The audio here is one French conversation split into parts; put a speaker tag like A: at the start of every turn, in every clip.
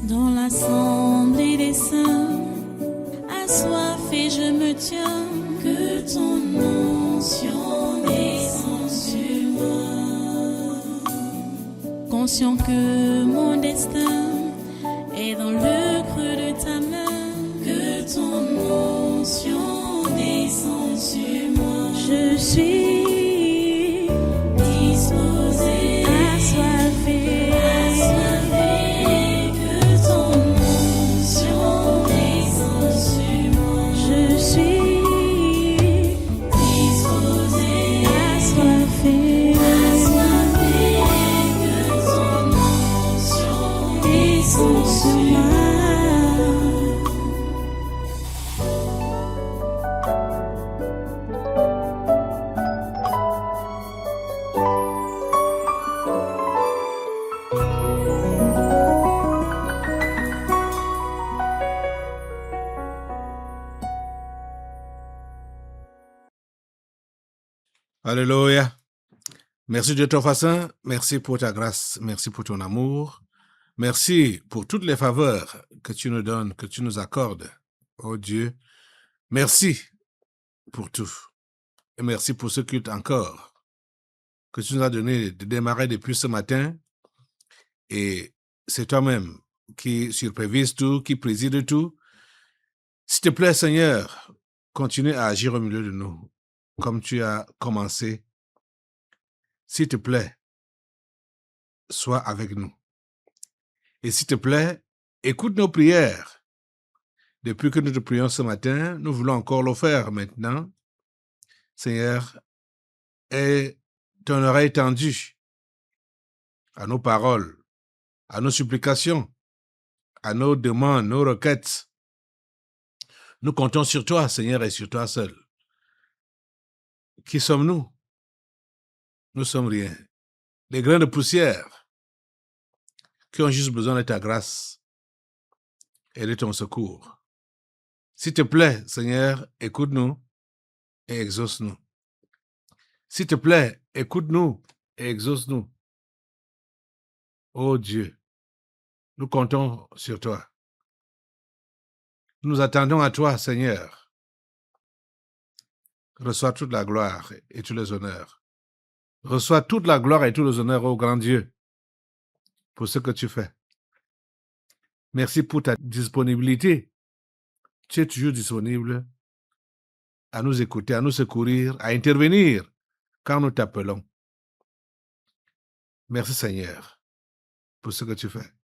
A: Dans l'assemblée des saints, assoiffé je me tiens, que ton onction descende sur moi. Conscient que mon destin est dans le creux de ta main, que ton onction descende sur moi. Je suis disposé, assoiffé, que ton onction descende sur moi. Je suis disposé, assoiffé, que ton onction descende sur moi.
B: Alléluia. Merci de ton façon, merci pour ta grâce, merci pour ton amour, merci pour toutes les faveurs que tu nous donnes, que tu nous accordes. Oh Dieu, merci pour tout. Et merci pour ce culte encore que tu nous as donné de démarrer depuis ce matin. Et c'est toi-même qui supervise tout, qui préside tout. S'il te plaît, Seigneur, continue à agir au milieu de nous, comme tu as commencé. S'il te plaît, sois avec nous. Et s'il te plaît, écoute nos prières. Depuis que nous te prions ce matin, nous voulons encore le faire maintenant. Seigneur, aie ton oreille tendue à nos paroles, à nos supplications, à nos demandes, nos requêtes. Nous comptons sur toi, Seigneur, et sur toi seul. Qui sommes-nous? Nous sommes rien. Des grains de poussière qui ont juste besoin de ta grâce et de ton secours. S'il te plaît, Seigneur, écoute-nous et exauce-nous. S'il te plaît, écoute-nous et exauce-nous. Ô Dieu, nous comptons sur toi. Nous attendons à toi, Seigneur. Reçois toute la gloire et tous les honneurs. Reçois toute la gloire et tous les honneurs, ô grand Dieu, pour ce que tu fais. Merci pour ta disponibilité. Tu es toujours disponible à nous écouter, à nous secourir, à intervenir quand nous t'appelons. Merci, Seigneur, pour ce que tu fais.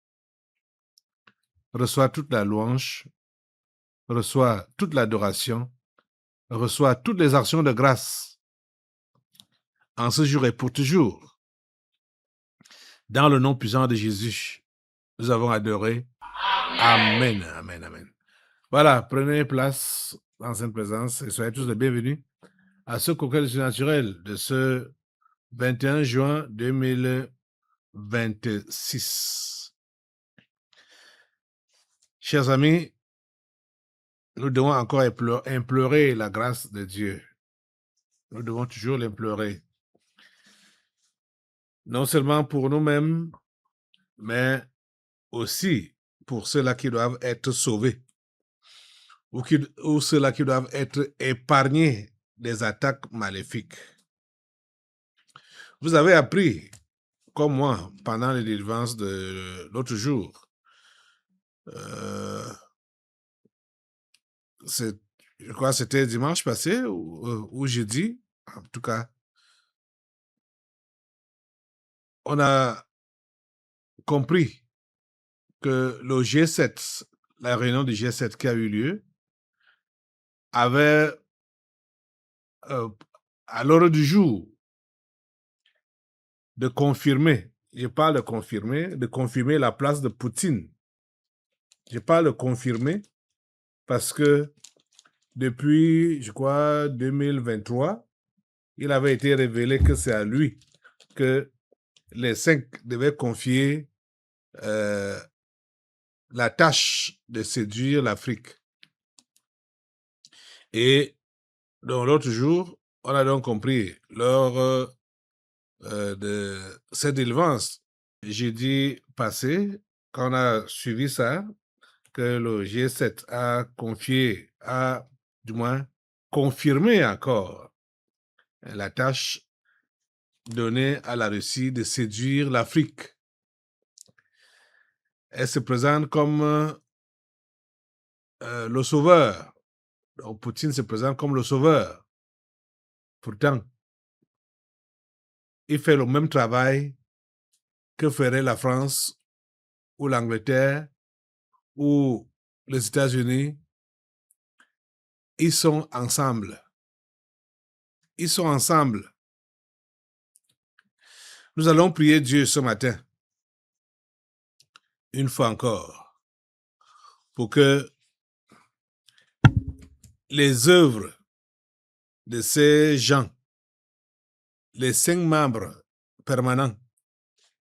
B: Reçois toute la louange, reçois toute l'adoration, reçois toutes les actions de grâce en ce jour et pour toujours. Dans le nom puissant de Jésus, nous avons adoré. Amen, amen, amen. Voilà, prenez place dans cette présence et soyez tous les bienvenus à ce cocktail naturel de ce 21 juin 2026. Chers amis, nous devons encore implorer la grâce de Dieu. Nous devons toujours l'implorer. Non seulement pour nous-mêmes, mais aussi pour ceux-là qui doivent être sauvés ou ceux-là qui doivent être épargnés des attaques maléfiques. Vous avez appris, comme moi, pendant les délivrances de l'autre jour, je crois que c'était dimanche passé ou jeudi, en tout cas, on a compris que le G7, la réunion du G7 qui a eu lieu, avait à l'ordre du jour de confirmer, je parle de confirmer la place de Poutine. Je parle de confirmer parce que depuis, je crois, 2023, il avait été révélé que c'est à lui que les 5 devaient confier la tâche de séduire l'Afrique. Et dans l'autre jour, on a donc compris, lors de cette délivrance, jeudi passé, quand on a suivi ça, que le G7 a confié, a du moins confirmé encore la tâche donnée à la Russie de séduire l'Afrique. Elle se présente comme le sauveur. Donc, Poutine se présente comme le sauveur. Pourtant, il fait le même travail que ferait la France ou l'Angleterre ou les États-Unis. Ils sont ensemble. Ils sont ensemble. Nous allons prier Dieu ce matin, une fois encore, pour que les œuvres de ces gens, les 5 membres permanents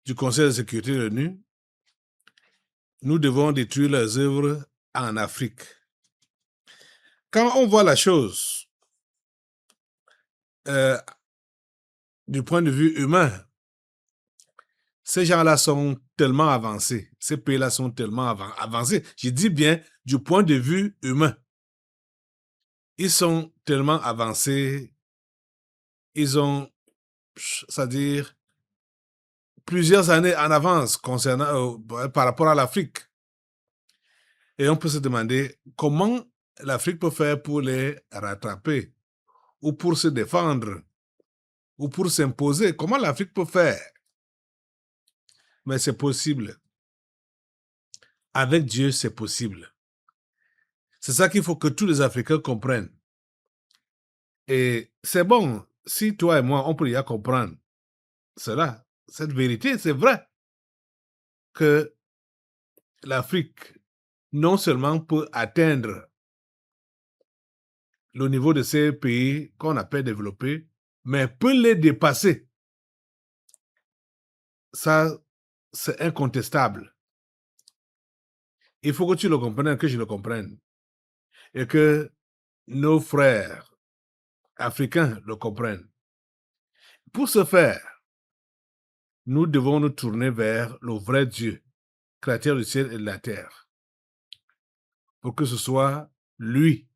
B: du Conseil de sécurité de l'ONU, nous devons détruire leurs œuvres en Afrique. Quand on voit la chose du point de vue humain, ces gens-là sont tellement avancés, ces pays-là sont tellement avancés. Je dis bien du point de vue humain. Ils sont tellement avancés, ils ont, c'est-à-dire, plusieurs années en avance concernant, par rapport à l'Afrique. Et on peut se demander comment l'Afrique peut faire pour les rattraper, ou pour se défendre, ou pour s'imposer. Comment l'Afrique peut faire? Mais c'est possible. Avec Dieu, c'est possible. C'est ça qu'il faut que tous les Africains comprennent. Et c'est bon, si toi et moi, on peut y comprendre cela, cette vérité, c'est vrai que l'Afrique non seulement peut atteindre le niveau de ces pays qu'on appelle développés, mais peut les dépasser. Ça, c'est incontestable. Il faut que tu le comprennes, que je le comprenne. Et que nos frères africains le comprennent. Pour ce faire, nous devons nous tourner vers le vrai Dieu, créateur du ciel et de la terre, pour que ce soit lui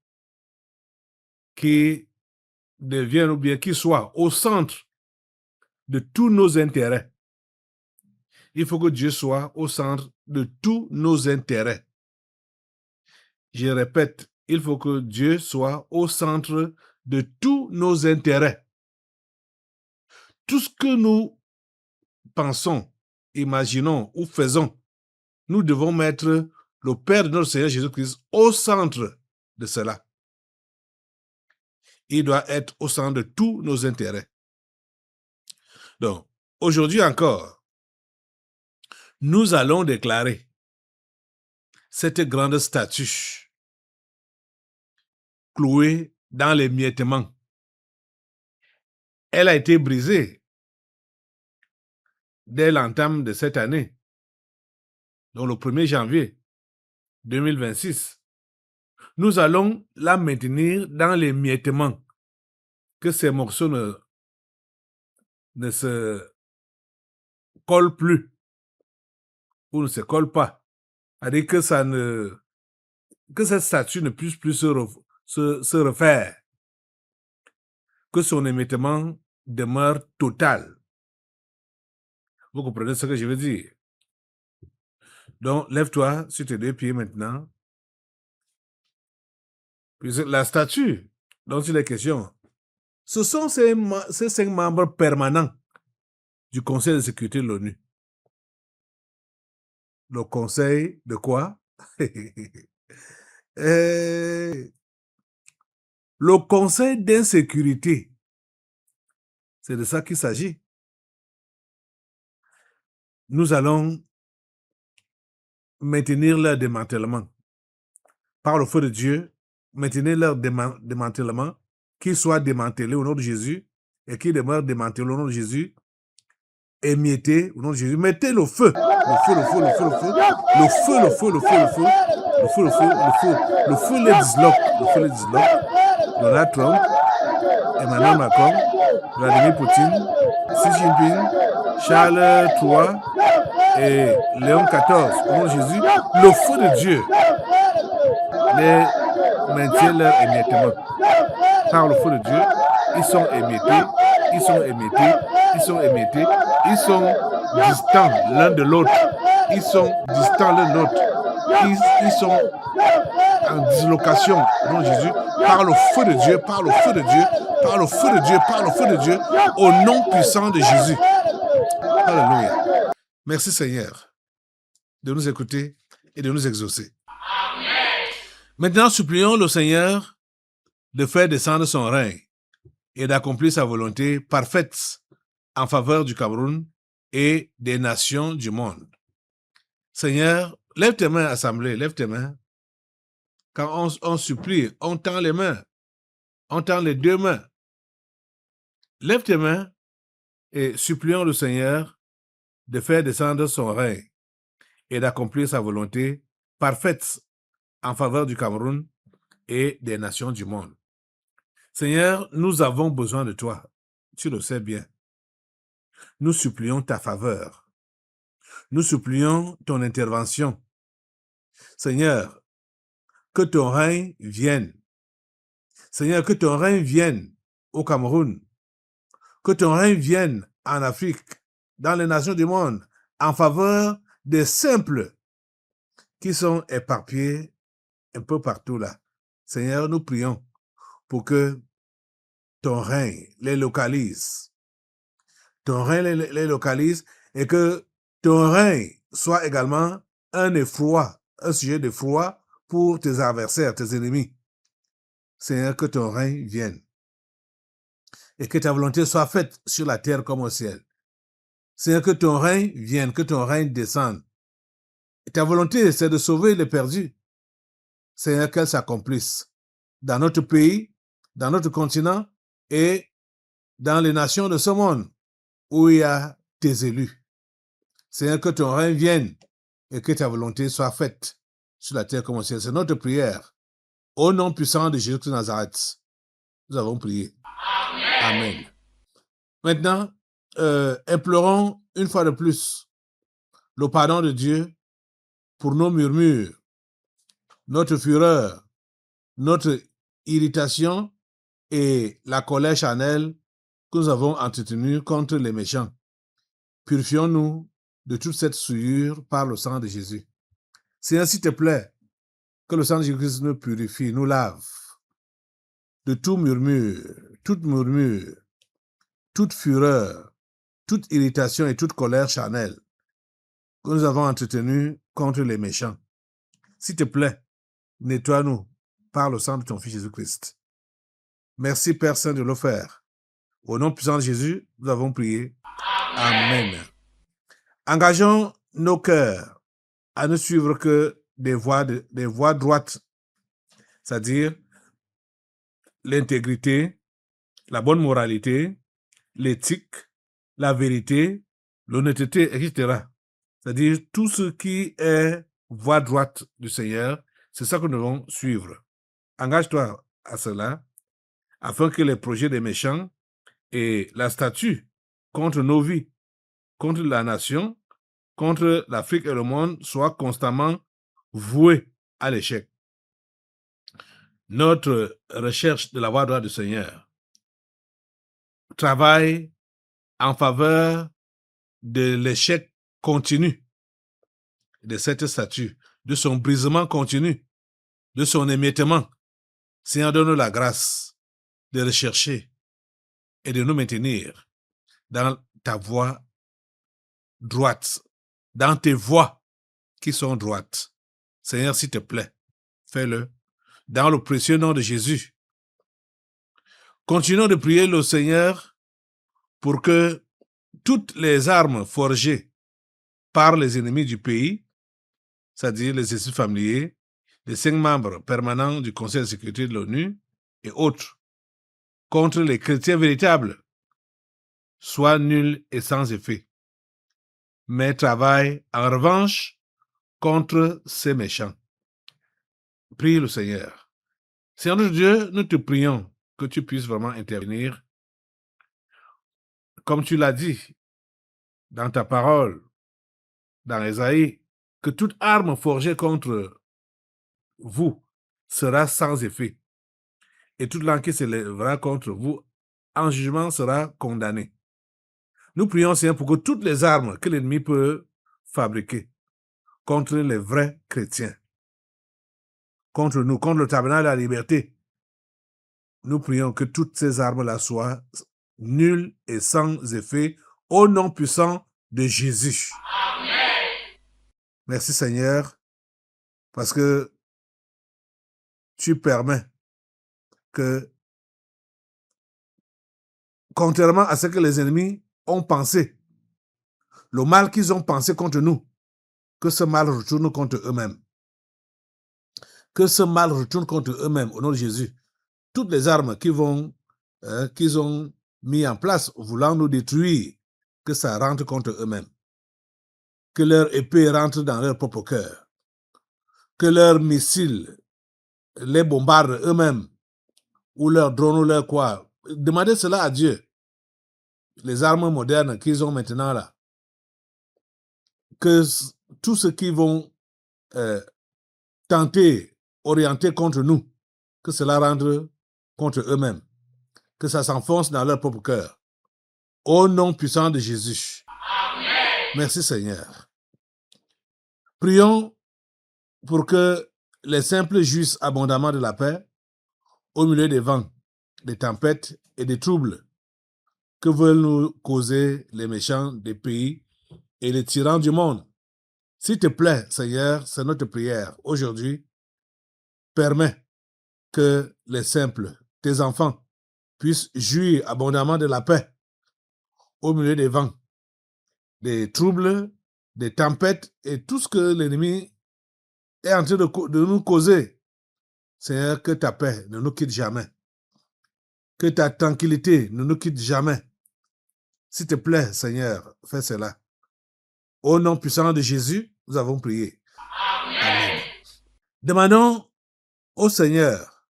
B: qui devienne ou bien qui soit au centre de tous nos intérêts. Il faut que Dieu soit au centre de tous nos intérêts. Je répète, il faut que Dieu soit au centre de tous nos intérêts. Tout ce que nous pensons, imaginons ou faisons, nous devons mettre le Père de notre Seigneur Jésus-Christ au centre de cela. Il doit être au centre de tous nos intérêts. Donc, aujourd'hui encore, nous allons déclarer cette grande statue clouée dans l'émiettement. Elle a été brisée dès l'entame de cette année, donc le 1er janvier 2026. Nous allons la maintenir dans l'émiettement, que ces morceaux ne se collent plus ou ne se collent pas. C'est-à-dire que cette statue ne puisse plus se refaire, que son émiettement demeure total. Vous comprenez ce que je veux dire? Donc, lève-toi sur tes 2 pieds maintenant. Puis la statue dont il est question, ce sont ces 5 membres permanents du Conseil de sécurité de l'ONU. Le Conseil de quoi? Le Conseil d'insécurité. C'est de ça qu'il s'agit. Nous allons maintenir leur démantèlement. Par le feu de Dieu, maintenir leur démantèlement, qu'ils soient démantelés au nom de Jésus et qu'ils demeurent démantelés au nom de Jésus, émiettés au nom de Jésus. Mettez le feu, le feu, le feu, le feu, le feu, le feu, le feu, le feu, le feu, le feu, le feu, le feu, le feu les disloque, le feu les disloque. Donald Trump, Emmanuel Macron, Vladimir Poutine, Xi Jinping, Charles III et Léon XIV, au nom de Jésus, le feu de Dieu les maintient leur émiettement. Par le feu de Dieu, ils sont émiettés, ils sont émiettés, ils sont émiettés, ils sont distants l'un de l'autre. Ils sont distants l'un de l'autre. Ils sont en dislocation, au nom de Jésus, par le feu de Dieu, par le feu de Dieu, par le feu de Dieu, par le feu de Dieu, au nom puissant de Jésus. Alléluia. Merci Seigneur de nous écouter et de nous exaucer. Maintenant, supplions le Seigneur de faire descendre son règne et d'accomplir sa volonté parfaite en faveur du Cameroun et des nations du monde. Seigneur, lève tes mains, assemblée, lève tes mains. Quand on supplie, on tend les mains, on tend les deux mains. Lève tes mains et supplions le Seigneur de faire descendre son règne et d'accomplir sa volonté parfaite en faveur du Cameroun et des nations du monde. Seigneur, nous avons besoin de toi. Tu le sais bien. Nous supplions ta faveur. Nous supplions ton intervention. Seigneur, que ton règne vienne. Seigneur, que ton règne vienne au Cameroun. Que ton règne vienne en Afrique, dans les nations du monde, en faveur des simples qui sont éparpillés un peu partout là. Seigneur, nous prions pour que ton règne les localise. Ton règne les localise et que ton règne soit également un effroi, un sujet d'effroi pour tes adversaires, tes ennemis. Seigneur, que ton règne vienne et que ta volonté soit faite sur la terre comme au ciel. Seigneur, que ton règne vienne, que ton règne descende. Et ta volonté, c'est de sauver les perdus. Seigneur, qu'elle s'accomplisse dans notre pays, dans notre continent et dans les nations de ce monde où il y a tes élus. Seigneur, que ton règne vienne et que ta volonté soit faite sur la terre comme au ciel. C'est notre prière. Au nom puissant de Jésus de Nazareth, nous avons prié. Amen. Maintenant, implorons une fois de plus le pardon de Dieu pour nos murmures, notre fureur, notre irritation et la colère charnelle que nous avons entretenue contre les méchants. Purifions-nous de toute cette souillure par le sang de Jésus. Seigneur, s'il te plaît, que le sang de Jésus nous purifie, nous lave de tout murmure, toute fureur, toute irritation et toute colère charnelle que nous avons entretenue contre les méchants. S'il te plaît, nettoie-nous par le sang de ton Fils Jésus-Christ. Merci, Père Saint, de le faire. Au nom puissant de Jésus, nous avons prié. Amen. Engageons nos cœurs à ne suivre que des voies droites, c'est-à-dire l'intégrité, la bonne moralité, l'éthique, la vérité, l'honnêteté, etc. C'est-à-dire tout ce qui est voie droite du Seigneur, c'est ça que nous devons suivre. Engage-toi à cela, afin que les projets des méchants et la statue contre nos vies, contre la nation, contre l'Afrique et le monde soient constamment voués à l'échec. Notre recherche de la voie droite du Seigneur travaille en faveur de l'échec continu de cette statue, de son brisement continu, de son émiettement. Seigneur, donne-nous la grâce de rechercher et de nous maintenir dans ta voie droite, dans tes voies qui sont droites. Seigneur, s'il te plaît, fais-le dans le précieux nom de Jésus. Continuons de prier le Seigneur pour que toutes les armes forgées par les ennemis du pays, c'est-à-dire les esprits familiers, les 5 membres permanents du Conseil de sécurité de l'ONU et autres, contre les chrétiens véritables, soient nulles et sans effet, mais travaillent en revanche contre ces méchants. Prie le Seigneur. Seigneur Dieu, nous te prions que tu puisses vraiment intervenir comme tu l'as dit dans ta parole, dans Ésaïe, que toute arme forgée contre vous sera sans effet, et toute langue qui s'élèvera contre vous en jugement sera condamnée. Nous prions, Seigneur, pour que toutes les armes que l'ennemi peut fabriquer contre les vrais chrétiens, contre nous, contre le tabernacle de la liberté, nous prions que toutes ces armes-là soient nulles et sans effet au nom puissant de Jésus. Amen. Merci Seigneur, parce que tu permets que, contrairement à ce que les ennemis ont pensé, le mal qu'ils ont pensé contre nous, que ce mal retourne contre eux-mêmes. Que ce mal retourne contre eux-mêmes au nom de Jésus. Toutes les armes qu'ils ont mis en place voulant nous détruire, que ça rentre contre eux-mêmes. Que leur épée rentre dans leur propre cœur. Que leurs missiles les bombardent eux-mêmes, ou leurs drones, ou leur quoi. Demandez cela à Dieu. Les armes modernes qu'ils ont maintenant là. Que tout ce qu'ils vont tenter, orienter contre nous, que cela rentre contre eux-mêmes. Que ça s'enfonce dans leur propre cœur. Au nom puissant de Jésus. Amen. Merci Seigneur. Prions pour que les simples jouissent abondamment de la paix au milieu des vents, des tempêtes et des troubles que veulent nous causer les méchants des pays et les tyrans du monde. S'il te plaît, Seigneur, c'est notre prière. Aujourd'hui, permets que les simples, tes enfants, puissent jouir abondamment de la paix au milieu des vents, des troubles, des tempêtes et tout ce que l'ennemi est en train de nous causer. Seigneur, que ta paix ne nous quitte jamais. Que ta tranquillité ne nous quitte jamais. S'il te plaît, Seigneur, fais cela. Au nom puissant de Jésus, nous avons prié. Amen. Demandons au Seigneur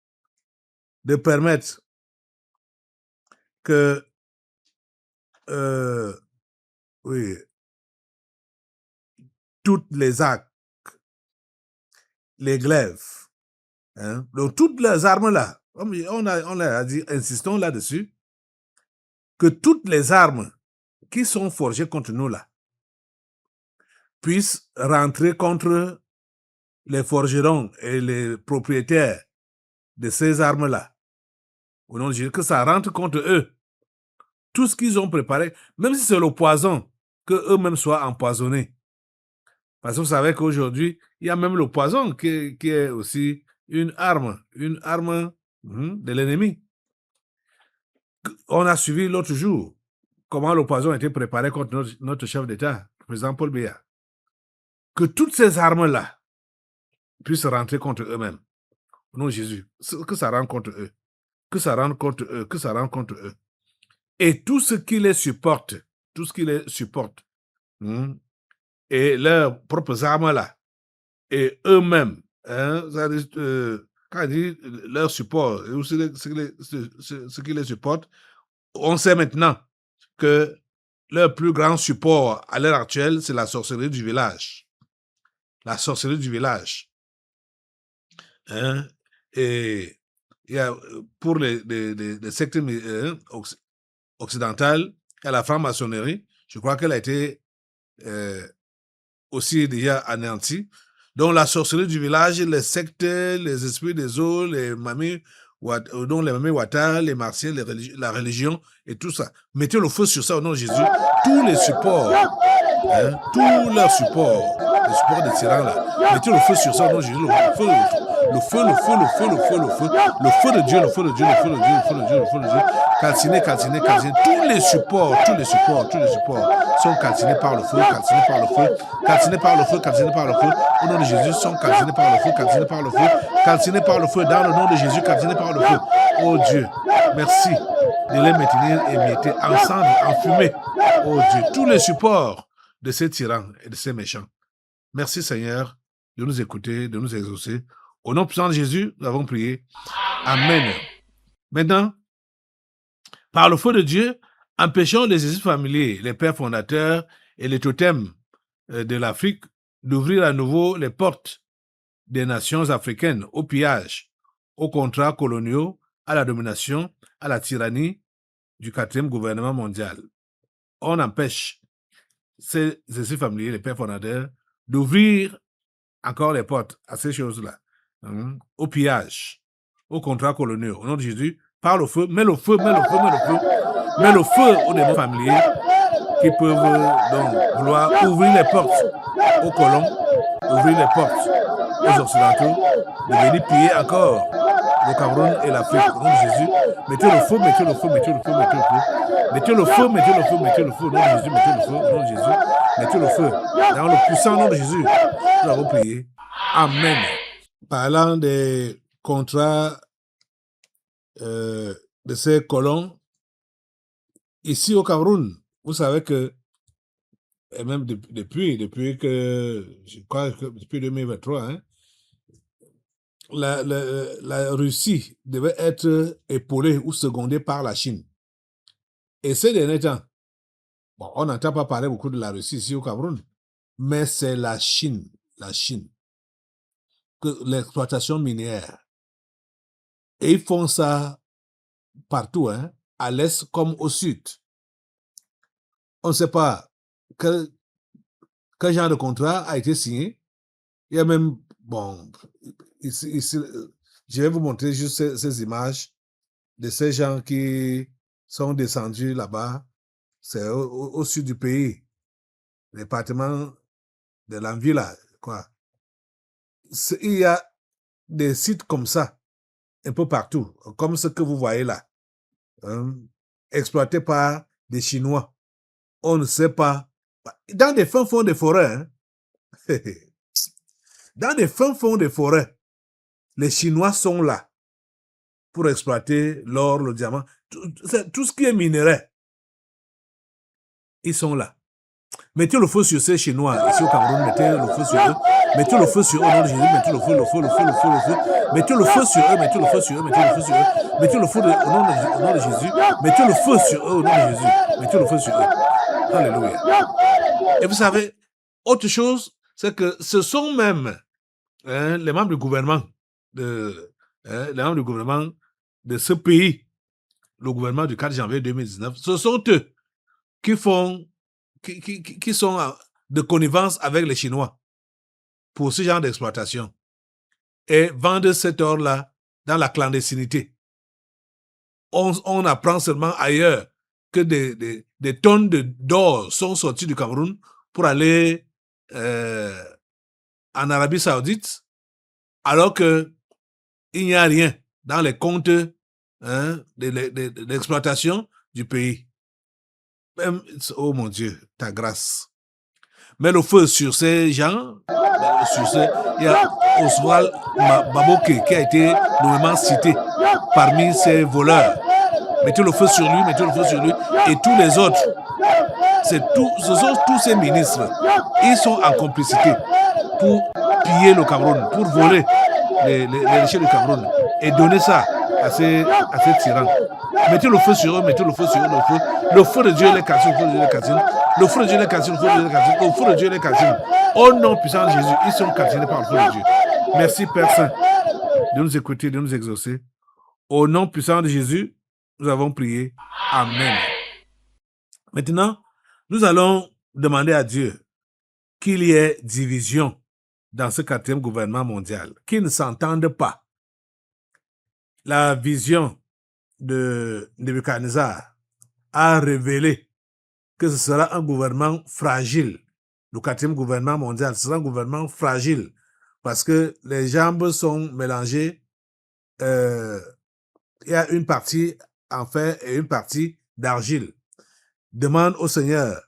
B: de permettre que toutes les arcs, les glaives, donc toutes les armes-là, on a dit, insistons là-dessus, que toutes les armes qui sont forgées contre nous là, puissent rentrer contre les forgerons et les propriétaires de ces armes-là. Au nom de Jésus, que ça rentre contre eux. Tout ce qu'ils ont préparé, même si c'est le poison, qu'eux-mêmes soient empoisonnés. Parce que vous savez qu'aujourd'hui, il y a même le poison qui est aussi une arme de l'ennemi. On a suivi l'autre jour comment le poison a été préparé contre notre chef d'État, le président Paul Biya. Que toutes ces armes-là puissent rentrer contre eux-mêmes. Au nom de Jésus, que ça rentre contre eux. Que ça rentre contre eux, que ça rentre contre eux. Et tout ce qui les supporte, et leurs propres armes-là, et eux-mêmes, quand on dit leur support, ce qui les supporte, on sait maintenant que leur plus grand support à l'heure actuelle, c'est la sorcellerie du village. La sorcellerie du village. Et il y a, pour les sectes occidentales, il y a la franc-maçonnerie. Je crois qu'elle a été aussi déjà anéantie. Donc la sorcellerie du village, les sectes, les esprits des eaux, les mamies, donc les mamies Ouattara, les martiens, la religion et tout ça. Mettez le feu sur ça au nom de Jésus. Tous les supports, tous leurs supports, les supports des tyrans là. Mettez le feu sur ça au nom de Jésus. Le feu de Dieu, le feu de Dieu. Calciné. Tous les supports sont calcinés par le feu. Au nom de Jésus, sont calcinés par le feu. Calcinés par le feu, dans le nom de Jésus, calcinés par le feu. Oh Dieu, merci de les maintenir émiettés, en cendres, en fumée. Oh Dieu, tous les supports de ces tyrans et de ces méchants. Merci Seigneur de nous écouter, de nous exaucer. Au nom puissant de Jésus, nous avons prié. Amen. Maintenant, par le feu de Dieu, Empêchons les Jésus familiers, les pères fondateurs et les totems de l'Afrique d'ouvrir à nouveau les portes des nations africaines au pillage, aux contrats coloniaux, à la domination, à la tyrannie du 4e gouvernement mondial. On empêche ces Jésus familiers, les pères fondateurs, d'ouvrir encore les portes à ces choses-là, au pillage, aux contrats coloniaux. Au nom de Jésus, par le feu, mets le feu, mets le feu, mets le feu, mets le feu aux démons familiers qui peuvent donc vouloir ouvrir les portes aux colons, ouvrir les portes aux Occidentaux, de venir piller encore le Cameroun et l'Afrique. Au nom de Jésus, mettez le feu, mettez le feu, mettez le feu, mettez le feu. Mettez le feu, mettez le feu, mettez le feu. Au nom de Jésus, mettez le feu, au nom de Jésus, mettez le feu. Dans le puissant nom de Jésus, nous avons prié. Amen. Parlant des contrats de ces colons, ici au Cameroun, vous savez que, et même depuis que, je crois que depuis 2023, hein, la Russie devait être épaulée ou secondée par la Chine. Et ces derniers temps, bon, on n'entend pas parler beaucoup de la Russie ici au Cameroun, mais c'est la Chine, que l'exploitation minière. Et ils font ça partout, hein, à l'est comme au sud. On ne sait pas quel genre de contrat a été signé. Il y a même, bon, ici je vais vous montrer juste ces images de ces gens qui sont descendus là-bas. C'est au sud du pays, le département de l'Anvila, quoi. Il y a des sites comme ça, un peu partout, comme ce que vous voyez là, exploités par des Chinois. On ne sait pas. Dans des fins fonds de forêt, hein, dans des fins fonds de forêt, les Chinois sont là pour exploiter l'or, le diamant, tout ce qui est minerai. Ils sont là. Mettez le feu sur ces Chinois ici au Cameroun, mettez le feu sur eux. Mettez le feu sur eux au nom de Jésus, mettez le feu. Mettez le feu sur eux, mettez le feu sur eux, mettez le feu sur eux. Mettez le feu au nom de Jésus, mettez le feu sur eux au nom de Jésus. Mettez le feu sur eux. Alléluia. Et vous savez, autre chose, c'est que ce sont même les membres du gouvernement de ce pays, le gouvernement du 4 janvier 2019, ce sont eux qui sont de connivence avec les Chinois pour ce genre d'exploitation et vendent cet or-là dans la clandestinité. On apprend seulement ailleurs que des tonnes d'or sont sorties du Cameroun pour aller en Arabie Saoudite, alors qu'il n'y a rien dans les comptes de l'exploitation du pays. Même, oh mon Dieu, ta grâce. Mets le feu sur ces gens, il y a Oswald Baboke qui a été nommément cité parmi ces voleurs. Mettez le feu sur lui, et tous les autres. Ce sont tous ces ministres. Ils sont en complicité pour piller le Cameroun, pour voler les richesses du Cameroun et donner ça à ces tyrans. Mettez le feu sur eux, le feu de Dieu les calcine, le feu de Dieu les calcine, au nom puissant de Jésus, ils sont calcinés par le feu de Dieu. Merci Père Saint de nous écouter, de nous exaucer. Au nom puissant de Jésus, nous avons prié. Amen. Maintenant, nous allons demander à Dieu qu'il y ait division dans ce 4e gouvernement mondial, qu'ils ne s'entendent pas. La vision de Nebuchadnezzar a révélé que ce sera un gouvernement fragile. Le 4e gouvernement mondial sera un gouvernement fragile parce que les jambes sont mélangées. Il y a une partie en fer et une partie d'argile. Demande au Seigneur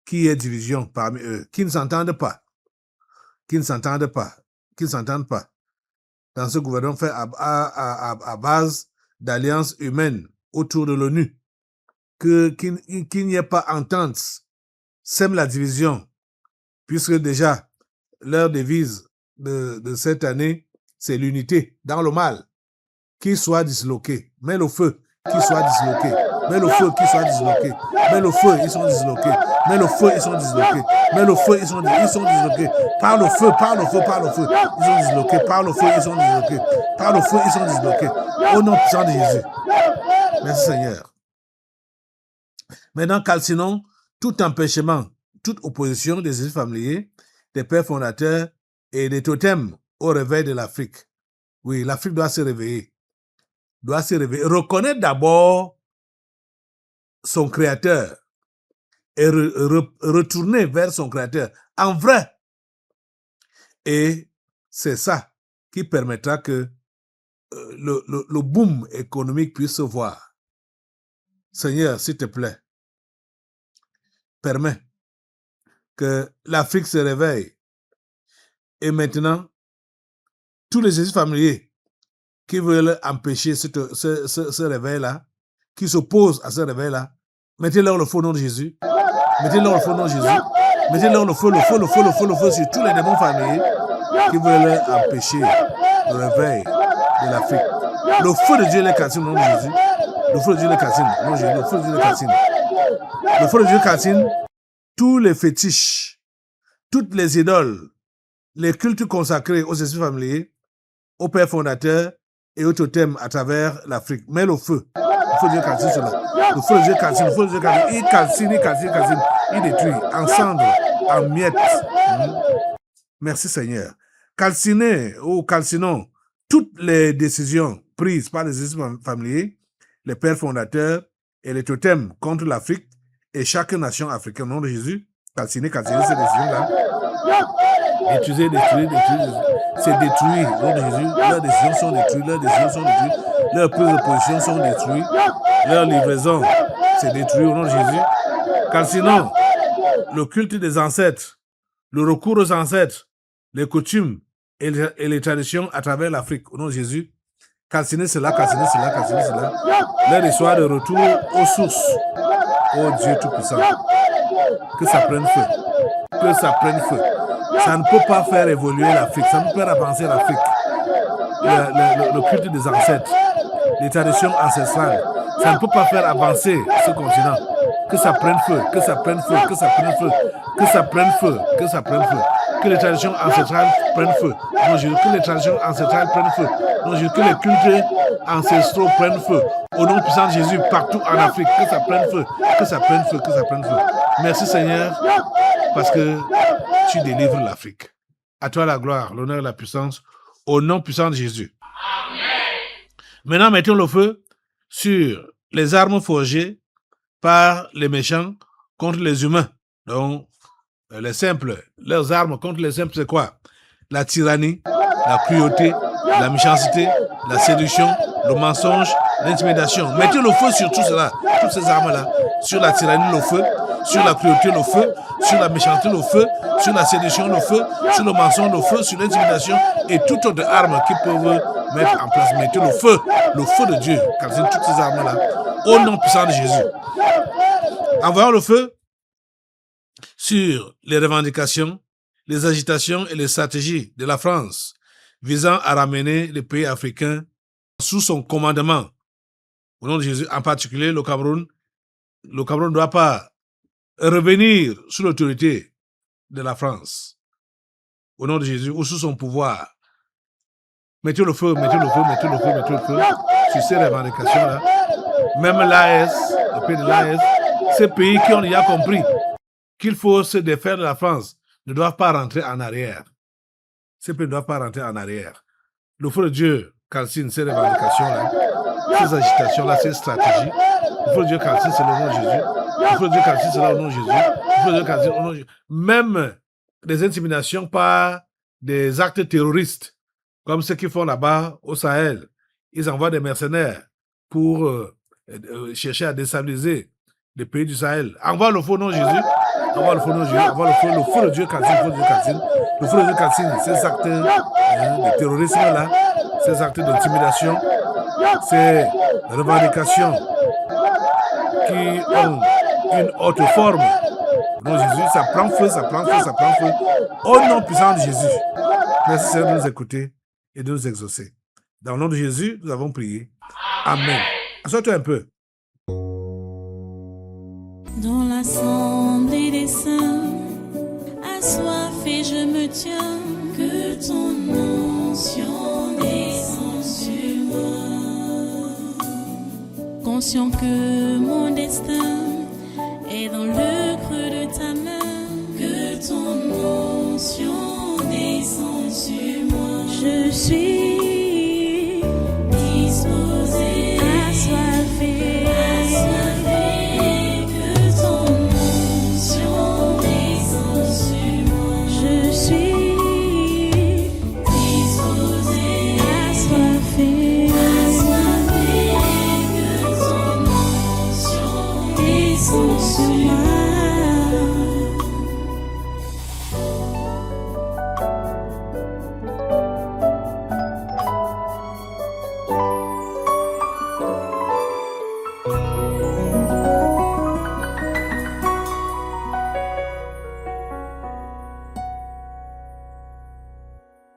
B: qu'il y ait division parmi eux, qu'ils ne s'entendent pas. Dans ce gouvernement fait à base d'alliances humaines autour de l'ONU, qu'il n'y ait pas entente, sème la division, puisque déjà leur devise de cette année, c'est l'unité dans le mal, qu'il soit disloqué, mais le feu, qu'il soit disloqué. Mets le feu qu'ils soient disloqués. Mets le feu, ils sont disloqués. Mets le feu, ils sont disloqués. Mets le feu, ils sont disloqués. Par le feu, par le feu, par le feu. Ils sont disloqués. Par le feu, ils sont disloqués. Par le feu, ils sont disloqués. Au nom puissant de Jésus. Merci Seigneur. Maintenant, calcinons tout empêchement, toute opposition des églises familiers, des pères fondateurs et des totems au réveil de l'Afrique. Oui, l'Afrique doit se réveiller. Doit se réveiller. Reconnaître d'abord son créateur et retourner vers son créateur en vrai. Et c'est ça qui permettra que le boom économique puisse se voir. Seigneur, s'il te plaît, permets que l'Afrique se réveille. Et maintenant, tous les églises familiers qui veulent empêcher ce réveil-là, qui s'opposent à ce réveil-là, mettez-leur le feu au nom de Jésus. Mettez-leur le feu au nom de Jésus. Mettez-leur le feu sur tous les démons familiers qui veulent empêcher le réveil de l'Afrique. Le feu de Dieu les calcine au nom de Jésus. Le feu de Dieu les calcine au nom de Jésus. Le feu de Dieu les calcine. Le feu de Dieu calcine tous les fétiches, toutes les idoles, les cultes consacrés aux esprits familiers, aux pères fondateurs et aux totems à travers l'Afrique. Mais le feu de Dieu calcine cela. Le feu de Dieu calcine, le feu de Dieu calcine. Il calcine. Il détruit en cendres, en miettes. Merci Seigneur. Calcinons toutes les décisions prises par les esprits familiers, les pères fondateurs et les totems contre l'Afrique et chaque nation africaine. Au nom de Jésus, calciner ces décisions-là. Détruire. C'est détruit. Au nom de Jésus, leurs décisions sont détruites. Leurs prises de position sont détruites. Leur livraison, c'est détruit au nom de Jésus. Calcinons le culte des ancêtres, le recours aux ancêtres, les coutumes et les traditions à travers l'Afrique. Au nom de Jésus, calcinez cela. Leur histoire de retour aux sources. Oh Dieu Tout-Puissant, que ça prenne feu. Ça ne peut pas faire évoluer l'Afrique, ça ne peut pas avancer l'Afrique. Le culte des ancêtres, les traditions ancestrales, ça ne peut pas faire avancer ce continent. Que ça prenne feu. Que les traditions ancestrales prennent feu. Que les traditions ancestrales prennent feu. Que les cultes ancestraux prennent feu. Au nom puissant de Jésus, partout en Afrique, que ça prenne feu. Merci Seigneur, parce que tu délivres l'Afrique. À toi la gloire, l'honneur et la puissance, au nom puissant de Jésus. Amen. Maintenant, mettons le feu sur les armes forgées par les méchants contre les humains. Donc, les simples, leurs armes contre les simples, c'est quoi? La tyrannie, la cruauté, la méchanceté, la séduction, le mensonge, l'intimidation. Mettez le feu sur tout cela, toutes ces armes-là. Sur la tyrannie, le feu. Sur la cruauté, le feu. Sur la méchanceté, le feu. Sur la séduction, le feu. Sur le mensonge, le feu. Sur l'intimidation et toutes autres armes qui peuvent mettre en place. Mettez le feu de Dieu, calcine toutes ces armes-là, au nom puissant de Jésus. Envoyons le feu sur les revendications, les agitations et les stratégies de la France visant à ramener les pays africains sous son commandement. Au nom de Jésus, en particulier le Cameroun. Le Cameroun ne doit pas revenir sous l'autorité de la France. Au nom de Jésus, ou sous son pouvoir. Mettez le feu sur ces revendications-là. Même l'AS, le pays de l'AS, ces pays qui ont déjà compris qu'il faut se défaire de la France ne doivent pas rentrer en arrière. Ces pays ne doivent pas rentrer en arrière. Le feu de Dieu calcine ces revendications-là, ces agitations-là, ces stratégies. Le feu de Dieu calcine cela au nom de Jésus. Le feu de Dieu calcine cela au nom de Jésus. Le feu de Dieu calcine au nom de Jésus. Même des intimidations par des actes terroristes, comme ceux qui font là-bas au Sahel. Ils envoient des mercenaires pour chercher à déstabiliser les pays du Sahel. Envoie le feu au nom de Jésus. Envoie le feu au nom de Jésus. Envoie le feu de Dieu calcine. Le feu de Dieu calcine ces actes de terrorisme-là, ces actes d'intimidation, ces revendications qui ont une autre forme. Au nom de Jésus, ça prend feu. Au nom puissant de Jésus. Merci Seigneur de nous écouter et de nous exaucer. Dans le nom de Jésus, nous avons prié. Amen. Assois-toi un peu.
A: Dans l'assemblée des saints, assoiffé je me tiens, que ton onction descende sur moi. Conscient que mon destin est dans le creux de ta main, que ton onction descende sur moi. Je suis